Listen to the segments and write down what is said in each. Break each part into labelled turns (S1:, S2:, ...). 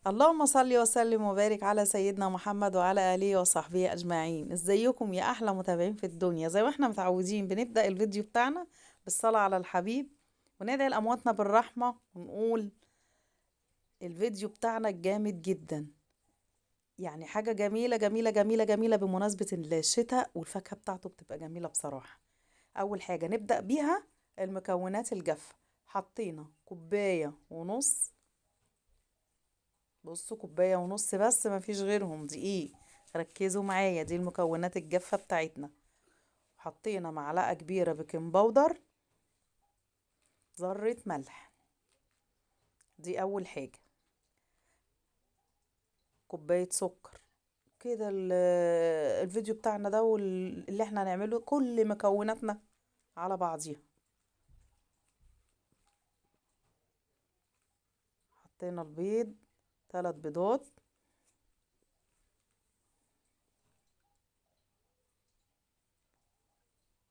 S1: اللهم صل وسلم وبارك على سيدنا محمد وعلى آله وصحبه أجمعين. ازيكم يا أحلى متابعين في الدنيا؟ زي ما احنا متعودين بنبدأ الفيديو بتاعنا بالصلاة على الحبيب، وندعي لأمواتنا بالرحمة، ونقول الفيديو بتاعنا جامد جدا. يعني حاجة جميلة جميلة جميلة جميلة بمناسبة الشتاء، والفاكهة بتاعته بتبقى جميلة بصراحة. أول حاجة نبدأ بيها المكونات الجافة. حطينا كوباية ونص، بصوا كوباية ونص بس مفيش غيرهم، دقيق. ركزوا معايا، دي المكونات الجافة بتاعتنا. حطينا معلقة كبيرة بيكنج باودر، ذرة ملح، دي أول حاجة. كوباية سكر. كده الفيديو بتاعنا ده واللي احنا هنعمله كل مكوناتنا على بعضيها. حطينا البيض، 3 بيضات.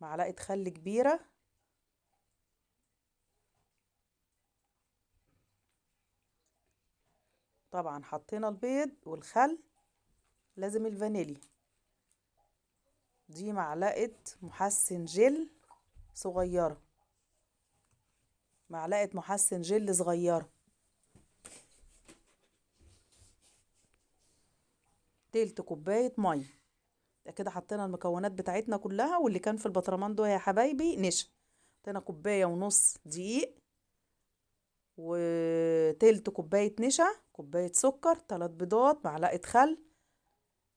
S1: معلقة خل كبيرة. طبعا حطينا البيض والخل، لازم الفانيليا. دي معلقة محسن جل صغيرة، معلقة محسن جل صغيرة. تلت كوباية مية. يبقى كده حطينا المكونات بتاعتنا كلها، واللي كان في البطرمان ده يا حبايبي نشا. حطينا كوباية ونص دقيق، وتلت كوباية نشا، كوباية سكر، 3 بيضات، معلقة خل،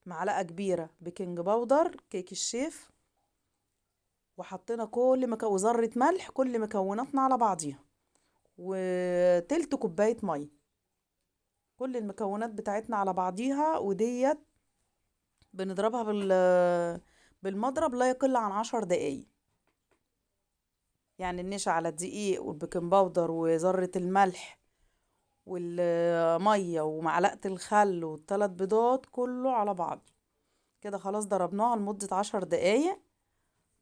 S1: معلقة كبيرة بيكنج باودر كيك الشيف. وحطينا وذرة ملح، كل مكوناتنا على بعضيها، وتلت كوباية مية. كل المكونات بتاعتنا على بعضيها، وديت بنضربها بالمضرب لا يقل عن 10 دقايق. يعني النشا على الدقيق والبيكنج باودر وذرة الملح والمية ومعلقة الخل وال3 بيضات كله على بعض. كده خلاص ضربناها لمدة 10 دقايق.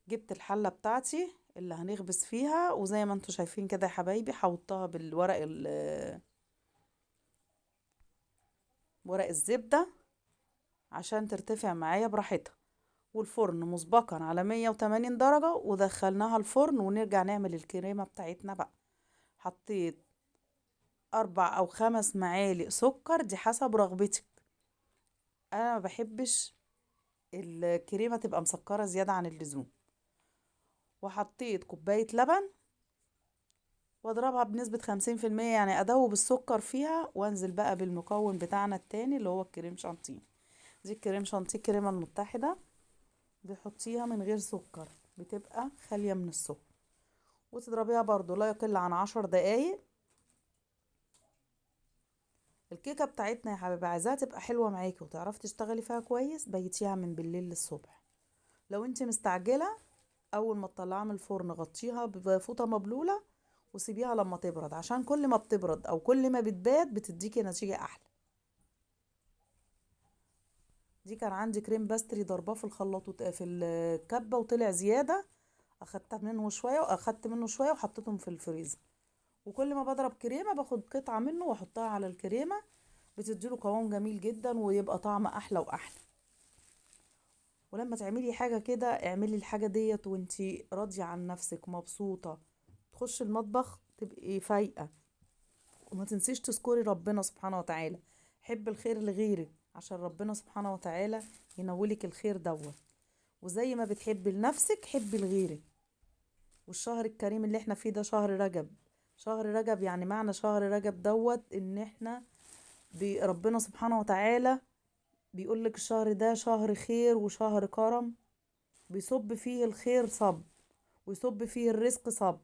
S1: جبت الحلة بتاعتي اللي هنخبز فيها، وزي ما انتوا شايفين كده يا حبايبي حوطها بالورق ورق الزبدة عشان ترتفع معايا براحتها. والفرن مسبقا على 180 درجة، ودخلناها الفرن ونرجع نعمل الكريمة بتاعتنا بقى. حطيت 4 أو 5 معالق سكر، دي حسب رغبتك. أنا ما بحبش الكريمة تبقى مسكرة زيادة عن اللزوم. وحطيت كوباية لبن، واضربها بنسبة 50%، يعني ادوب السكر فيها، وانزل بقى بالمكون بتاعنا التاني اللي هو الكريم شانتيه. دي الكريم شانتيه الكريمة المتحدة، بتحطيها من غير سكر، بتبقى خالية من السكر. وتضربيها برضو لا يقل عن 10 دقايق. الكيكة بتاعتنا يا حبيبي عايزاها تبقى حلوة معاكي وتعرفي تشتغلي فيها كويس، بيتيها من بالليل للصبح. لو انت مستعجلة، اول ما تطلعها من الفرن غطيها بفوطة مبلولة، وسيبيها لما تبرد، عشان كل ما بتبرد او كل ما بتبات بتديكي نتيجة احلى. دي كان عندي كريم باستري ضرباه في الخلاط في الكبة وطلع زيادة، اخدت منه شوية وحطيتهم في الفريزر. وكل ما بضرب كريمة باخد قطعة منه واحطها على الكريمة، بتديله قوام جميل جدا ويبقى طعم احلى واحلى. ولما تعملي حاجة كده اعملي الحاجة ديت وانتي راضية عن نفسك مبسوطة، تخش المطبخ تبقي فايقة. وما تنسيش تذكري ربنا سبحانه وتعالى، حب الخير لغيرك عشان ربنا سبحانه وتعالى ينولك الخير دوت. وزي ما بتحبي لنفسك حبي لغيرك. والشهر الكريم اللي احنا فيه ده شهر رجب. شهر رجب يعني معنى شهر رجب دوت ان احنا ربنا سبحانه وتعالى بيقولك الشهر ده شهر خير وشهر كرم، بيصب فيه الخير صب، ويصب فيه الرزق صب.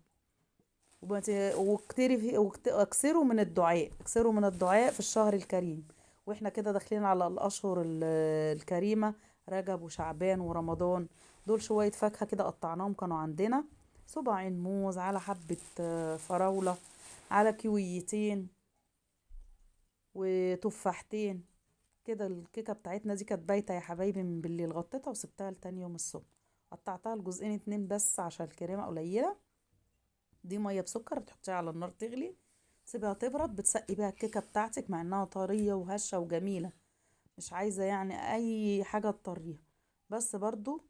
S1: واكتري فيه اكثروا من الدعاء، اكثروا من الدعاء في الشهر الكريم. واحنا كده داخلين على الاشهر الكريمة، رجب وشعبان ورمضان. دول شوية فاكهة كده قطعناهم كانوا عندنا، صباعين موز على حبة فراولة على كيويتين وتفاحتين. كده الكيكة بتاعتنا دي كانت بايتة يا حبايبي من بالليل، غطيتها وسبتها لتاني يوم الصبح. قطعتها لجزئين 2 بس عشان الكريمة قليلة. دي مية بسكر بتحطيها على النار تغلي، تسيبها تبرد، بتسقي بيها الكيكة بتاعتك مع انها طرية وهشة وجميلة. مش عايزة يعني اي حاجة تطريها، بس برضو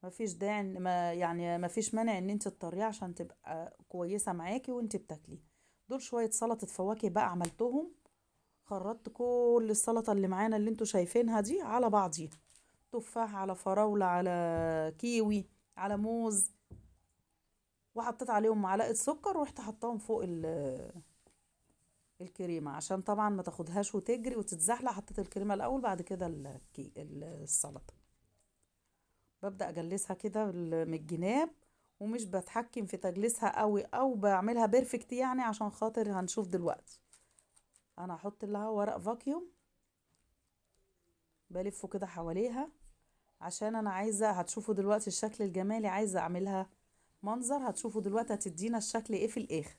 S1: مفيش داعي ما يعني مفيش مانع ان انت تطريها عشان تبقى كويسة معاكي وانت بتاكلي. دول شوية سلطة فواكه بقى عملتهم. خرطت كل السلطة اللي معانا اللي انتوا شايفينها دي على بعضيها، تفاح على فراولة على كيوي على موز، وحطيت عليهم معلقة سكر، ورحت حطاهم فوق الكريمة عشان طبعا ما تاخدهاش وتجري وتتزحلق. حطيت الكريمة الأول، بعد كده السلطة. ببدأ أجلسها كده من الجناب، ومش بتحكم في تجليسها قوي او بعملها بيرفكت يعني، عشان خاطر هنشوف دلوقتي. انا هحط لها ورق فاكيوم، بلفه كده حواليها، عشان انا عايزة هتشوفوا دلوقتي الشكل الجمالي. عايزة اعملها منظر، هتشوفوا دلوقتي هتدينا الشكل ايه في الاخر.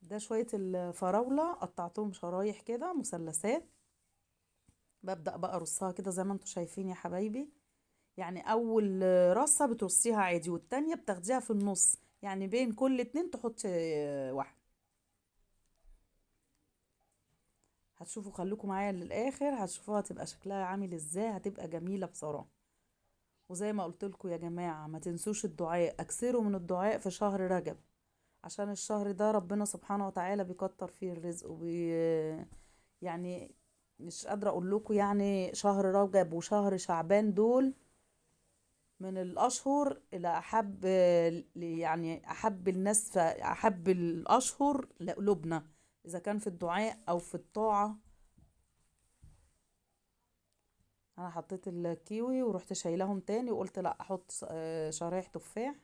S1: ده شوية الفراولة قطعتهم شرايح كده مثلثات. ببدأ بقى ارصها كده زي ما انتوا شايفين يا حبايبي. يعني اول رصة بترصيها عادي، والتانية بتاخديها في النص، يعني بين كل اتنين تحط واحدة. هتشوفوا، خليكم معايا للاخر، هتشوفوها هتبقى شكلها عامل ازاي، هتبقى جميلة بصراحة. وزي ما قلت لكم يا جماعة، ما تنسوش الدعاء، اكثروا من الدعاء في شهر رجب، عشان الشهر ده ربنا سبحانه وتعالى بيكتر فيه الرزق يعني مش قادرة اقول لكم، يعني شهر رجب وشهر شعبان دول من الاشهر الى احب، يعني احب الناس، احب الاشهر لقلوبنا، اذا كان في الدعاء او في الطاعة. انا حطيت الكيوي ورحت شايلهم تاني، وقلت لا احط شرايح تفاح،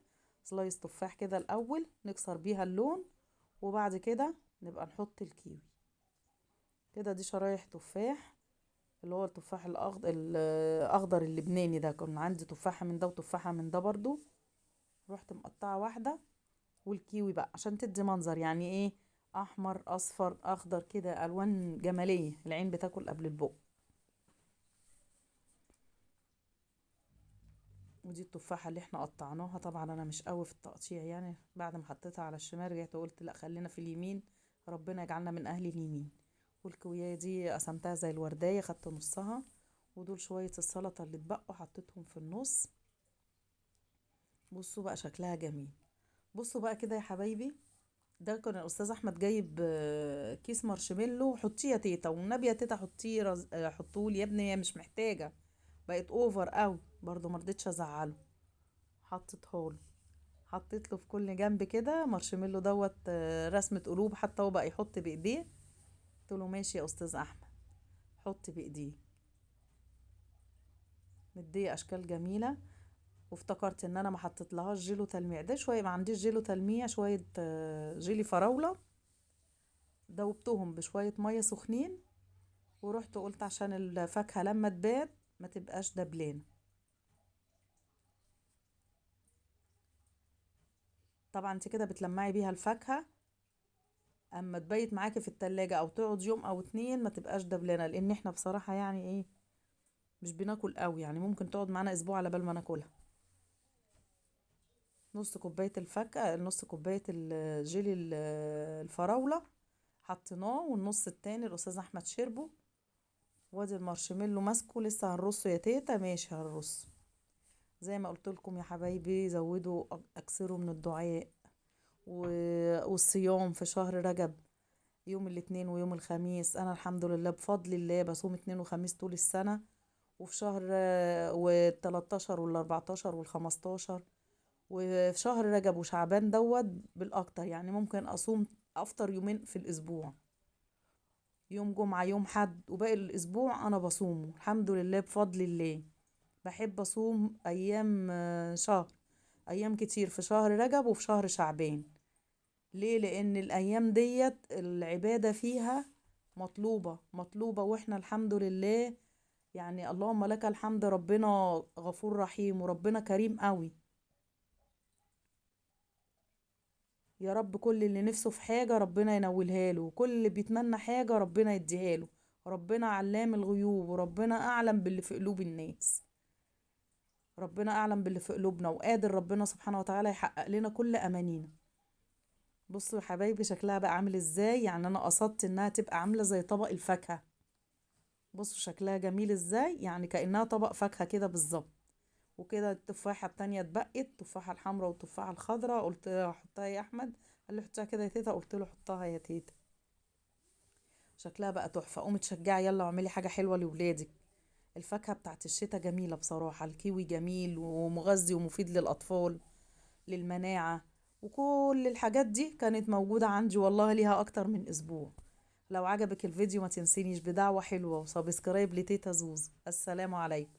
S1: سلايس تفاح كده الاول نكسر بيها اللون، وبعد كده نبقى نحط الكيوي. كده دي شرايح تفاح، اللي هو التفاح الاخضر اللبناني ده. كان عندي تفاحة من ده وتفاحة من ده برضو، رحت مقطعة واحدة. والكيوي بقى عشان تدي منظر، يعني ايه، احمر اصفر اخضر كده، الوان جمالية العين بتاكل قبل البق. ودي التفاحة اللي احنا قطعناها. طبعا انا مش قوي في التقطيع يعني، بعد ما حطيتها على الشمال رجعت وقلت لا خلينا في اليمين، ربنا يجعلنا من اهل اليمين. والكوية دي قسمتها زي الوردية، خدت نصها. ودول شوية السلطة اللي اتبقوا حطيتهم في النص. بصوا بقى شكلها جميل. بصوا بقى كده يا حبايبي، ده كان الاستاذ احمد جايب كيس مارشميلو. حطيه يا تيتا، والنبي يا تيتا حطيه حطولي يا ابني، هي مش محتاجة، بقت اوفر قوي برضو، مرضتش ازعله. حطيتها له، حطيت له في كل جنب كده مارشميلو دوت رسمة قلوب، حتى هو بقى يحط بايديه. قلت له ماشي يا استاذ احمد، حط بايديه. مديه اشكال جميلة. وافتكرت ان انا ما حطيت لهاش جيلو تلميع، ده شوية ما عنديش جيلو تلميع، شوية جيلي فراولة دوبتهم بشوية مية سخنين. ورحت قلت عشان الفاكهة لما تبات ما تبقاش دبلانة. طبعا انت كده بتلمعي بيها الفاكهة، اما تبيت معاكي في التلاجة او تقعد يوم او اتنين ما تبقاش دبلانة، لان احنا بصراحة يعني ايه، مش بناكل قوي يعني، ممكن تقعد معانا اسبوع على بال ما ناكلها. نص كوباية الفاكهة، نص كوباية الجيلي الفراولة حطيناه، والنص التاني الاستاذ احمد شربه. وادي المارشميلو ماسكه لسه، هنرصه يا تيتا؟ ماشي هنرصه. زي ما قلت لكم يا حبايبي، زودوا اكثروا من الدعاء والصيام في شهر رجب، يوم الاثنين ويوم الخميس. انا الحمد لله بفضل الله بصوم اثنين وخميس طول السنة. وفي شهر و13 وال14 وال15، وفي شهر رجب وشعبان دوت بالاكتر، يعني ممكن اصوم افطر يومين في الاسبوع، يوم جمعة يوم حد، وباقي الاسبوع انا بصومه الحمد لله بفضل الله. بحب اصوم ايام شهر، ايام كتير في شهر رجب وفي شهر شعبان. ليه؟ لان الايام ديت العبادة فيها مطلوبة مطلوبة، واحنا الحمد لله يعني اللهم لك الحمد، ربنا غفور رحيم وربنا كريم قوي. يا رب كل اللي نفسه في حاجة ربنا ينولها له، وكل اللي بيتمنى حاجة ربنا يديها له. ربنا علام الغيوب، وربنا أعلم باللي في قلوب الناس. ربنا أعلم باللي في قلوبنا، وقادر ربنا سبحانه وتعالى يحقق لنا كل أمانينا. بصوا يا حبايبي شكلها بقى عامل ازاي، يعني انا قصدت انها تبقى عاملة زي طبق الفاكهة. بصوا شكلها جميل ازاي، يعني كأنها طبق فاكهة كده بالظبط. وكده التفاحة التانية اتبقت، التفاحة الحمراء والتفاحة الخضراء، قلت له حطها يا احمد، قال لي حطها كده يا تيتا، قلت له حطها يا تيتا. شكلها بقى تحفة. قومي تشجعي يلا واعملي حاجة حلوة لولادك. الفاكهة بتاعت الشتا جميلة بصراحة، الكيوي جميل ومغذي ومفيد للأطفال، للمناعة. وكل الحاجات دي كانت موجودة عندي والله ليها أكتر من أسبوع. لو عجبك الفيديو ما تنسينيش بدعوة حلوة وسبسكرايب لتيتا زوز. السلام عليكم.